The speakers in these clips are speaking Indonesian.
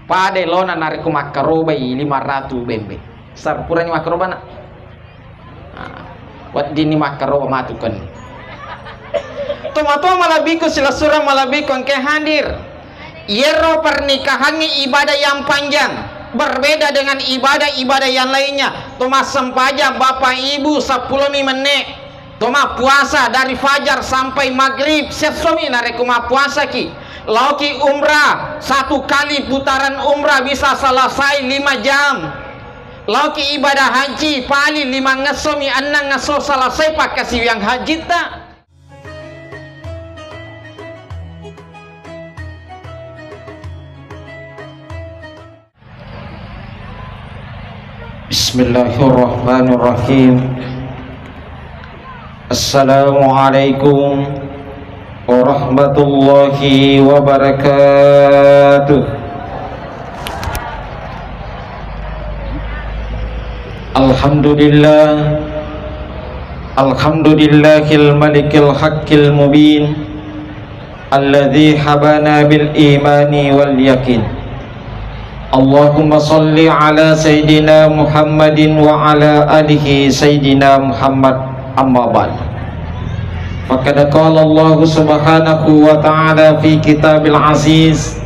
Pade lona nariku makaroba 500 bembe. Sarpurani makaroba na. Wat dini makaroba matukan. Tumato malabiko sila surang malabiko ke hadir. Yero pernikahannya ibadah yang panjang, berbeda dengan ibadah-ibadah yang lainnya. Toma sempaja bapak ibu 10 menit. Toma puasa dari fajar sampai maghrib. Sesuami narekuma puasa ki. Lauki umrah 1 kali putaran umrah bisa selesai 5 jam. Lauki ibadah haji paling 5 ngasomi 6 ngaso selesai pakai si yang haji tak. Bismillahirrahmanirrahim. Assalamualaikum warahmatullahi wabarakatuh. Alhamdulillah, alhamdulillahil malikil haqqil mubin, alladzi habana bil imani wal yakin. Allahumma salli ala Sayyidina Muhammadin wa ala alihi Sayyidina Muhammad, amma ba'd. Faqad qala Allah subhanahu wa ta'ala fi kitabil aziz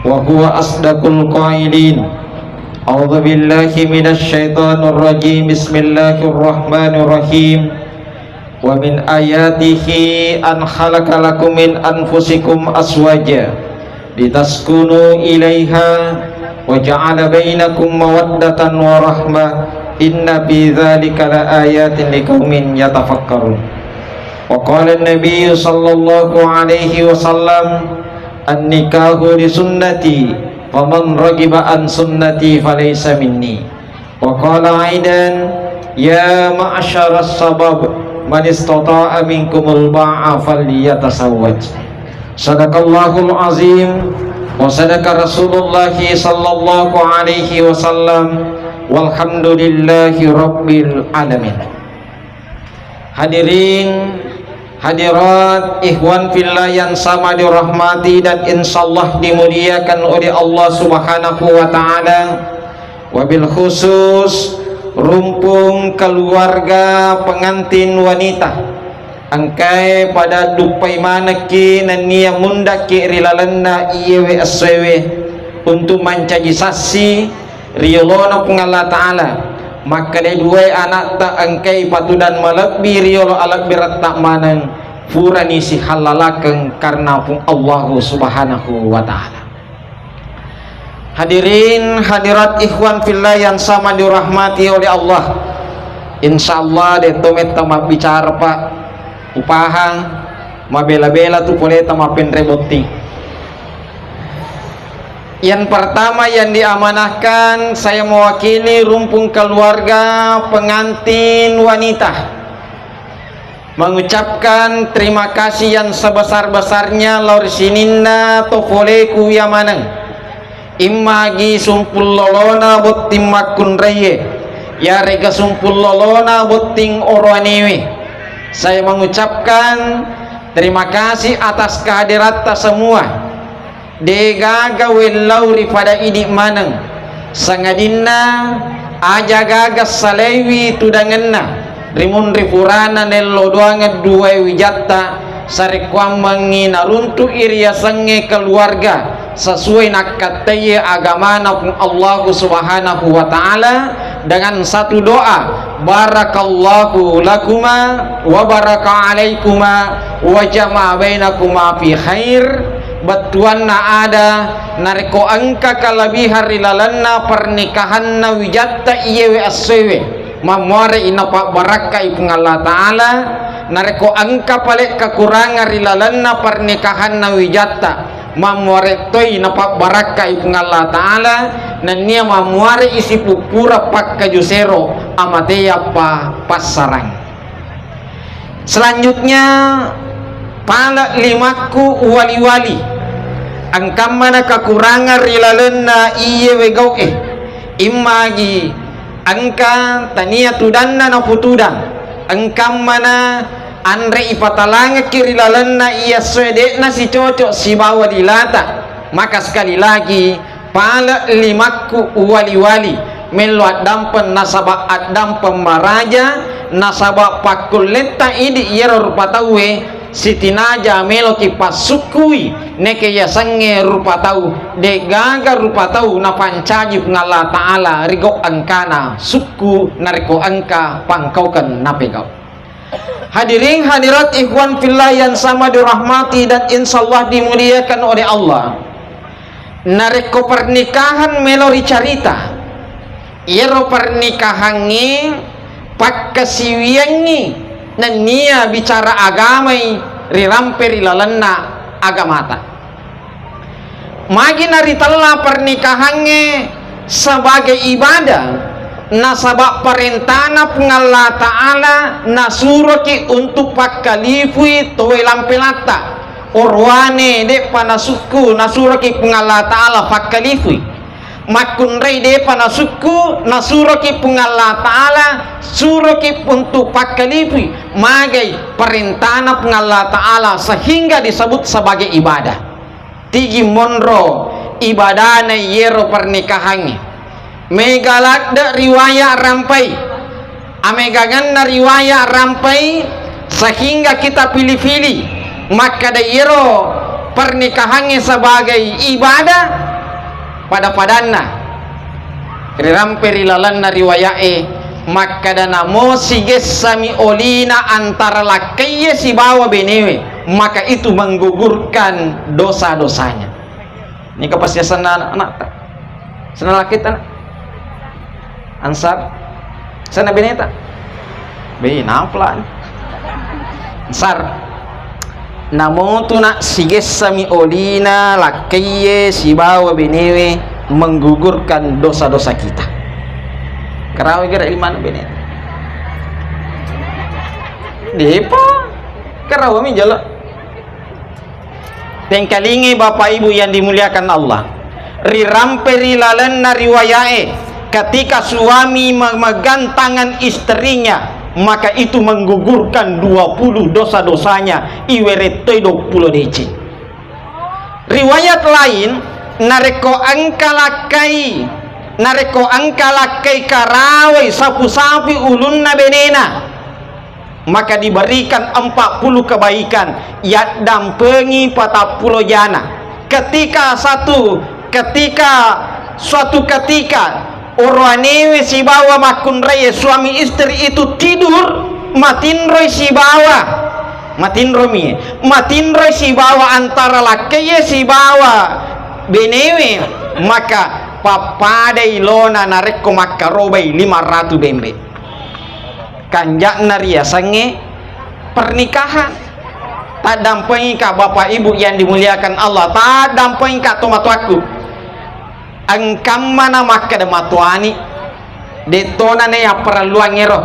wa huwa asdaqul qailin. A'udzu billahi minasy syaithanir rajim. Bismillahirrahmanirrahim. Wa min ayatihi an khalaqalakum min anfusikum azwaja litaskunu ilaiha wa ja'ala bainakum mawaddatan wa rahmah. Inna fi dzalika laayatin liqaumin yatafakkarun. Wa qala an-nabiy sallallahu alaihi wasallam, an-nikahu li sunnati faman ragiba an sunnati falaysa minni. Wa qala aidan, ya ma'syaras sabab man istata'a minkumul ba'a falyatasawwaj. Sadaqallahul azim wa sadaqa Rasulullah sallallahu alaihi wasallam, walhamdulillahi rabbil alamin. Hadirin hadirat ikhwan fillah yang sama dirahmati dan insyaallah dimuliakan oleh Allah subhanahu wa ta'ala, wabil khusus rumpung keluarga pengantin wanita angkai pada dupai manaki nania mundaki rilalanna iyewe aswewe untuk mancaji sasi riyolona pengala ta'ala. Maka dia dua anak tak angkai patudan malakbi riyolo alat berat tak manang furani si halalakan karena pun Allah subhanahu wa ta'ala. Hadirin hadirat ikhwan fillah yang sama dirahmati oleh Allah, insyaallah detometa tama bicara pak upahang mabela-bela tu boleh tama penreboti. Yang pertama yang diamanahkan, saya mewakili rumpung keluarga pengantin wanita mengucapkan terima kasih yang sebesar-besarnya lor sininna tofoleku yamanang imagi sumpul lolona botting makun reye ya rega sumpul lolona botting orwanewe. Saya mengucapkan terima kasih atas kehadiran semua degaga wellauri pada idik manang sangadinna aja gagas salewi tudanganna rimun rifurana nello doanga dua wijatta sarekwang mangina runtu iria sange keluarga sesuai nakataya agamana pun Allah subhanahu wa ta'ala dengan satu doa, barakallahu lakuma wa baraka alaikuma wa jama'a bainakuma fi khair. Batuan na ada nariko angka kalabihan rilalanna pernikahan na wijatta iyewe aswewe mamware inapa baraka ipung Allah ta'ala nariko angka palek kekurangan rilalanna pernikahan na wijatta mamware toy napa baraka ipung Allah ta'ala nania mamware isi pupura pak kajusero amateya pa pasarang. Selanjutnya pala limaku wali-wali angkam mana kekurangan rilalenna iye wegau imagi angka tania tudanna na putudan angkam mana andre ipatalanga kirilalenna iya swede na si cocok si bawa dilata. Maka sekali lagi pala limakku wali-wali melo adampen nasaba adampen maraja nasaba pakuleta idi yero rupa tawe sitinaja melo ki pasukui neke ya sange rupa tau de gaga rupa tau na pancaji ngala taala rigo angkana suku nariko angka pangkaukan napegau. Hadirin hadirat ikhwan fillah yang sama dirahmati dan insyaallah dimuliakan oleh Allah. Nariko pernikahan melo ricarita yero pernikahannya pakkasiwiangi dan nia bicara agamai rirampe rilalanna agamata magi naritalla pernikahannya sebagai ibadah nasabak perintana pengalla ta'ala nasuruki untuk pakkalifui towe lampelata orwane de panasuku nasuruki pengalla ta'ala pakkalifui makunrei de panasuku nasuruki pengalla ta'ala suruki untuk pakkalifi magai perintana pengalla ta'ala sehingga disebut sebagai ibadah tigi monro ibadana yero pernikahannya megalak da riwayat rampai amegagan na riwayat rampai sehingga kita pilih-pilih maka da yero pernikahannya sebagai ibadah pada padanna rampai rilalan na riwayae maka dana mo siges sami olina antara lakaiye si bawa benewe maka itu menggugurkan dosa-dosanya. Ini kepastian anak sana laki tan ansar sana beneta benaplan ansar namo tu nak siges sami olina lakaiye si bawa benewe menggugurkan dosa-dosa kita. Karawi kira iman benet depa karawi jala tengkalingi bapak ibu yang dimuliakan Allah rirampe rilalan riwayae ketika suami memegang tangan istrinya maka itu menggugurkan 20 dosa-dosanya iwerete 20 deci. Riwayat lain nareko angkalakai nareko angkalakai karawai sapu-sapi ulunna benena maka diberikan 40 kebaikan ya dampengi 40 jana ketika suatu ketika orwanewe si bawa makun raya suami istri itu tidur matinroi si bawa matinroi si bawa antara lakeye si bawa benewe maka papadai lona nareko makarobai 500 bembe kanjak naria sange pernikahan tak dampai ka bapak ibu yang dimuliakan Allah tak dampai ka tomatuaku angkam mana maka de matuani detona ne ya perluan ngero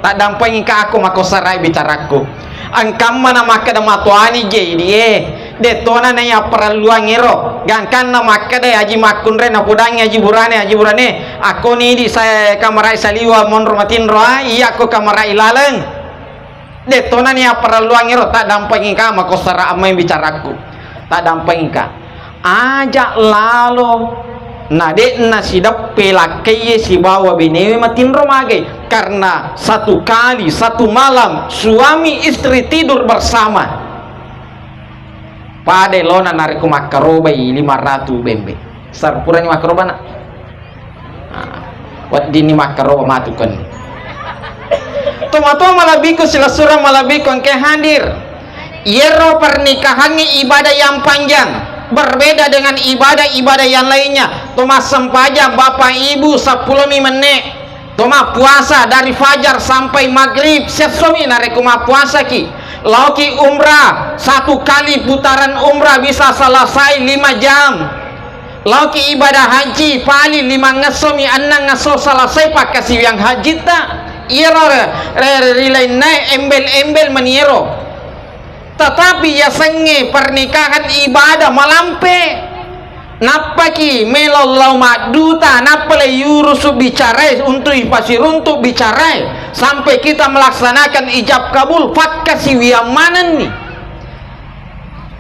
tak dampai ka aku makosarai bicaraku angkam mana maka de matuani je die detona ne ya perluan ngero gangkan na maka de haji makun re na pudangi haji burane aku ni di saya kamarai saliwa mon romatin roa iya aku kamarai laleng detona ne ya perluan ngero tak dampai ka makosara amai bicaraku tak dampai ka ajak lalo nade nasidap pelakeye si bawa benewe matin romage karena satu kali satu malam suami istri tidur bersama pada lona nariku makaroba 500 bembe sarpurani makaroba na wat dini makaroba matukan tomato malabiko sila surah malabiko ke hadir yero pernikahannya ibadah yang panjang berbeda dengan ibadah-ibadah yang lainnya. Toma sempaja bapak ibu 10 menit toma puasa dari fajar sampai maghrib sesuami narekuma puasa ki lauki umrah satu kali putaran umrah bisa selesai 5 jam lauki ibadah haji pali 5 ngasomi anang ngaso selesai pakai si yang haji tak iya rilai naik embel-embel meniero tetapi ya senge pernikahan ibadah malampe napaki melallau maduta napale yurusu bicarai untuk ipasir untuk bicarai sampai kita melaksanakan ijab kabul fakka siwiyam manan nih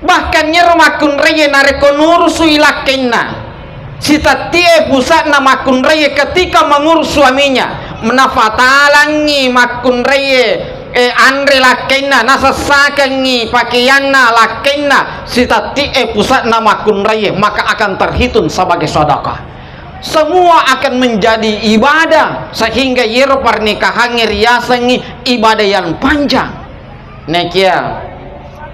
bahkan nyerumakun reye narekonurusu ilakenna Sitatie pusat na makun raya ketika mengurus suaminya, menafatalangi makun raya andre lakenna nasasakangi pakaianna lakenna sitatie pusat na makun raya, maka akan terhitung sebagai sedekah. Semua akan menjadi ibadah sehingga yero pernikahannya riasangi ibadah yang panjang. Nekia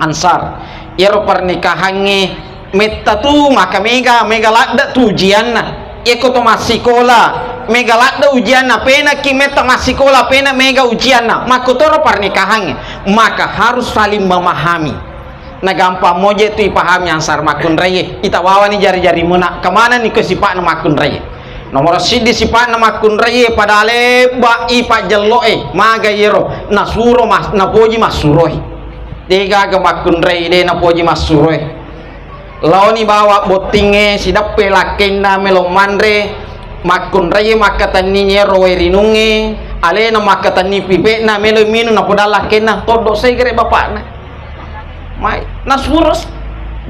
Ansar yero pernikahannya metta tu maka mega ladda tu ujianna eko to masikola mega ladda ujianna pena ki metta masikola pena mega ujianna maka toro pernikahannya, maka harus saling memahami. Na gampang moje tu ipahami Ansar makun raya ita wawa ni jari-jari muna kemana ni kesipakna makun raya nomor sidi sipakna makun raya padale ba ipa jelloe maga yero nasuro mas napoji masurohi dega ga makun raya de napoji masurohi laoni bawa botinge sidap pelakenna melomandre makun raya makatani nyero rinunge alena makatani pipe na melo minu na podala kenna todo segere bapakna mai nasuros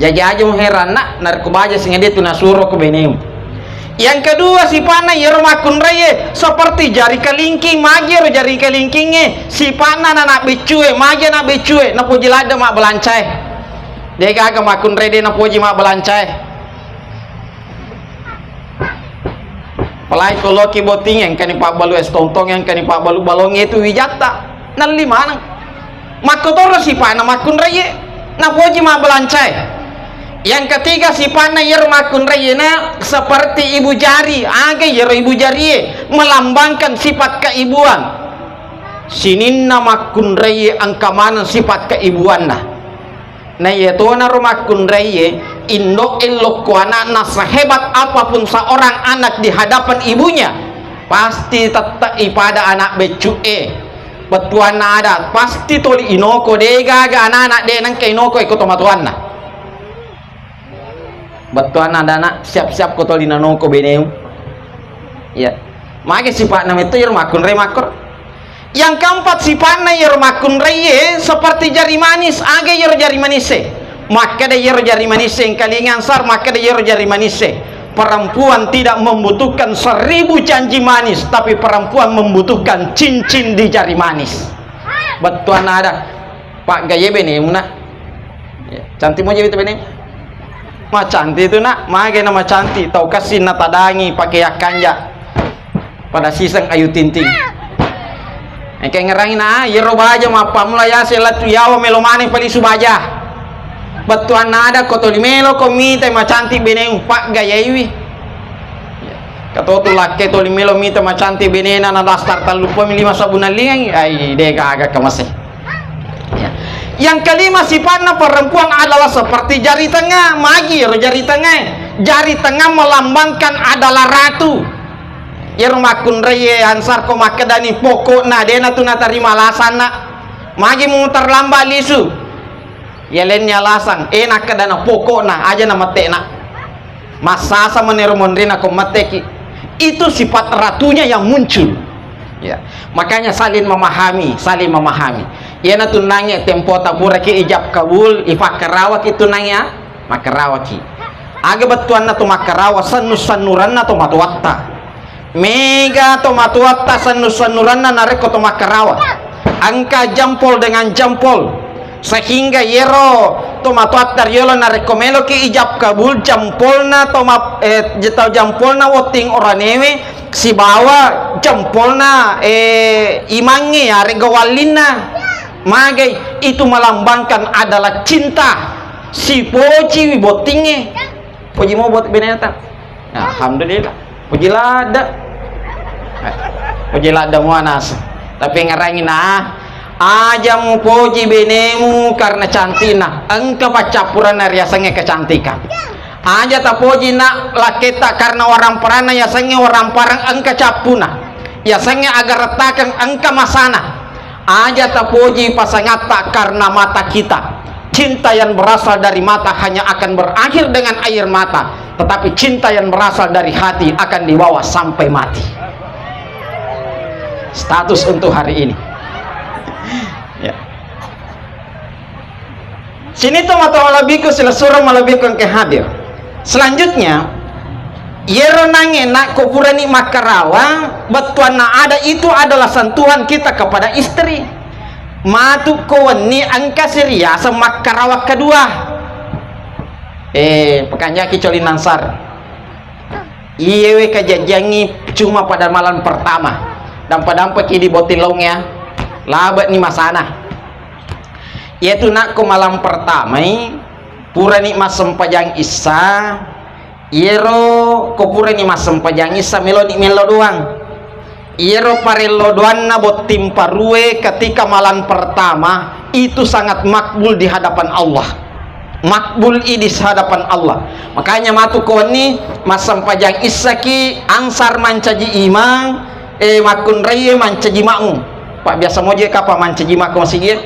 jaja aja heran nak narkobaja sehingga dia tu nasuro ke benem. Yang kedua sipana yero makun raya seperti jari kelingking magir jari kelingkingnya sipana na nak becue magi nak becue na puji lada mak belancai dia kagak makun raya na puji mak belancai pelai kalau kiboting yang kani pak balu estontong yang kani pak balu balong itu wijata na limana makotoro sipana makun raya na puji mak belancai. Yang ketiga sipana yer makun rayena seperti ibu jari aga yer ibu jari melambangkan sifat keibuan sininna makun raye angkamana sifat keibuan na yaitu na makun raye indo elok anak sehebat apapun seorang anak di hadapan ibunya pasti tetap ipada anak becue betuan ada pasti toli inoko dega ga anak-anak de nang ke inoko ikut tomatuan betuan ada nak siap-siap kotol di nanoko beneu ya maka sifat nama itu yer makun raya makor. Yang keempat sifatnya yer makun raya seperti jari manis aga yer jari manise maka ada yer jari manise yang kalingan sar maka ada yer jari manise. Perempuan tidak membutuhkan 1000 janji manis tapi perempuan membutuhkan cincin di jari manis. Betuan ada Pak gaya beneu nak ya, cantik mau jadi beneu mah cantik itu nak mage nama cantik tau kasih natadangi pakai yakanja pada siseng ayu tinting kayak ngerangin yero baja mapa mula ya selatu yawa melomane pali subaja betuan nada kotoli melo komite mah cantik beneng pak gaya iwi kato tu laki toli melo mita mah cantik benena na dastar talupa 5 sabunan lingang ai deka agak kemasih. Yang kelima sifatnya perempuan adalah seperti jari tengah magir jari tengah melambangkan adalah ratu yer makun raya Ansar ko makadani pokok na dena tu na tarima lasan na magi mutar lamba lisu yelennya lasang enak kadana pokok na aja na mate na masasa meneru mondrina ko mateki itu sifat ratunya yang muncul ya makanya saling memahami ya na tunangnya tempo tabura ki ijab kabul ifakarawa ki tunangnya makarawa ki aga betuan na to makarawa sanuran na to matuwatta mega to matuwatta sanuran na nareko to makarawa angka jampol dengan jampol sehingga yero to matuwatta yolo nareko melo ki ijab kabul jampolna to jetau jampolna woting oranewe si bawa jempolna imangi arega walina magai itu melambangkan adalah cinta si poji botingnya poji mau buat binatang nah, alhamdulillah poji lada muanas tapi ngerangin aja mu poji benemu karena cantina engkau pacapuran riasanya kecantikan aja tak poji nak laketa karena orang perana ya sange orang parang engka capuna ya sange agar retakan engka masana aja tak poji pasangata karena mata kita cinta yang berasal dari mata hanya akan berakhir dengan air mata tetapi cinta yang berasal dari hati akan dibawa sampai mati. Status untuk hari ini ya. Sini tuh mata malabiku sila surah malabiku ke hadir. Selanjutnya Yero nange nak kupurani makarawa betuan na ada itu adalah sentuhan kita kepada istri. Matu kawani angka siria semakarawa kedua. Pekannya kicoli nansar. Iyewe kajajangi cuma pada malam pertama. Dan padampak di botilongnya labat ni masana. Yaitu nak ko malam pertama purani masempajang isa. Yero kopure ni masempajang isa melo doang. Yero parelo doang na botim parue ketika malam pertama itu sangat makbul di hadapan Allah. Makbul di hadapan Allah. Makanya matu ko ni masempajang isa ki ansar mancaji imang makun raya mancaji makmu. Pak biasa moje kapa mancaji makmu sigit.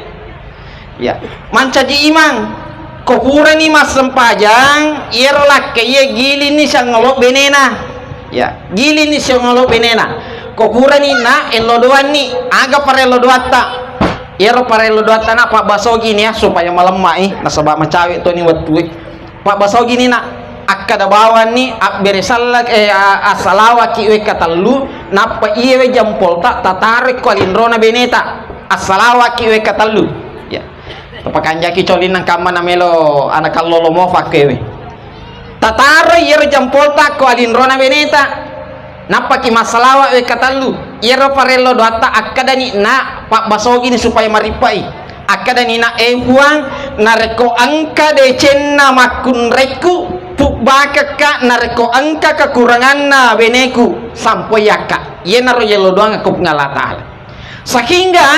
Ya, mancaji imang. Kopura ni mas sempajang irlak kaya gili ni siya ngolok benena. Ya, gili ni siya ngolok benena. Kopura ni na elodoan ni aga pare lodoata. Iro pare lodoata na pak basogi ni ya supaya malam mai nasaba macawi to ni watuik. Pak basogi ni na akada bawan ni beresalak asalawa kiwe katallu napa iwe jampol tak tatarik kalindrona beneta asalawa kiwe katallu. Pakanjaki colin ng kama na melo anak kalolo mo fakewe tataro yero jampol ta ko alinro na beneta napaki masalawa we katalu yero parelo doata akadani na pak basogi ni supaya maripai akadani na huang nareko angka de cenna makun reku pubaka ka nareko angka kekurangan na beneku sampai yaka yenaro yelo doang aku pengalatan sehingga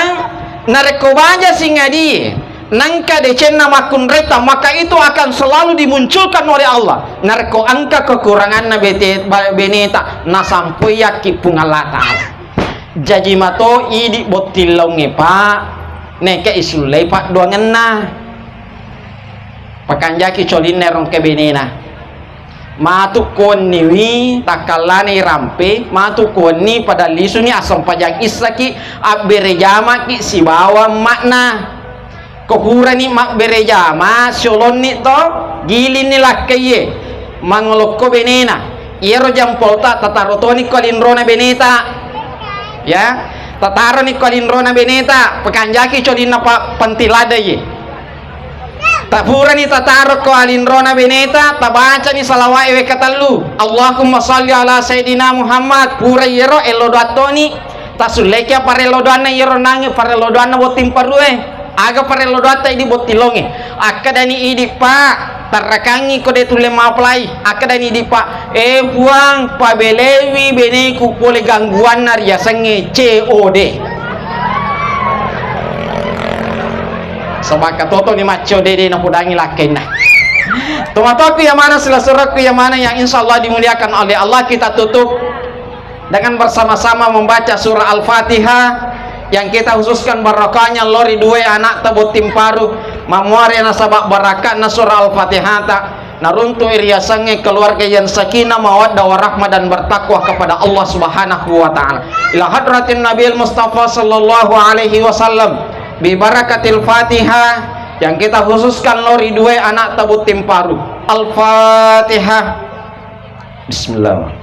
nareko baja singadi nangka decenna makun reta maka itu akan selalu dimunculkan oleh Allah narko angka kekurangan na beneta na sampai yaki pungalata jadi mato idi botilonge pak neke isulai pak doangan na pakanjaki colin nerong ke benena matu koniwi takalane rampe matu koni pada lisuni asam pajang isaki aberejama ki si bawa makna kohura ni mak bereja ma solon ni to gilin ni lakaye mangoloko benena yero jampol ta tataroto ni kolinrona beneta ya tataro ni kolinrona beneta pekanjaki colina pa pantilada ye tapura ni tataro kolinrona beneta tabaca ni salawat ewe katallu Allahumma salli ala sayidina Muhammad pura yero elodatoni tasuleka parelodoana yero nange parelodoana botim parue aga parelo data ini botilonge akadani idi pak tarakangi kode tule maplai akadani idi pak buang pa belewi beneku pole gangguan naria sange COD sabaka toto ni macho dede na pudangi lakena tomatoku yang mana selasuraku yang mana yang insyaallah dimuliakan oleh Allah kita tutup dengan bersama-sama membaca surah Al-Fatihah yang kita khususkan barakahnya lori dua anak tabut timparu mamuari nasabak barakat na surah Al-Fatihah naruntu iriasange keluarga yang sakinah mawaddah warahmah dan bertakwa kepada Allah Subhanahu wa taala ila hadratin Nabi Mustafa sallallahu alaihi wasallam bi barakatil Fatihah yang kita khususkan lori dua anak tabut timparu Al-Fatihah. Bismillah.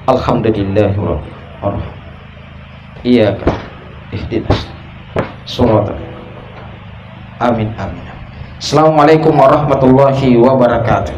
Alhamdulillah. Iya kan. Ihdinas surat. Amin amin. Assalamualaikum warahmatullahi wabarakatuh.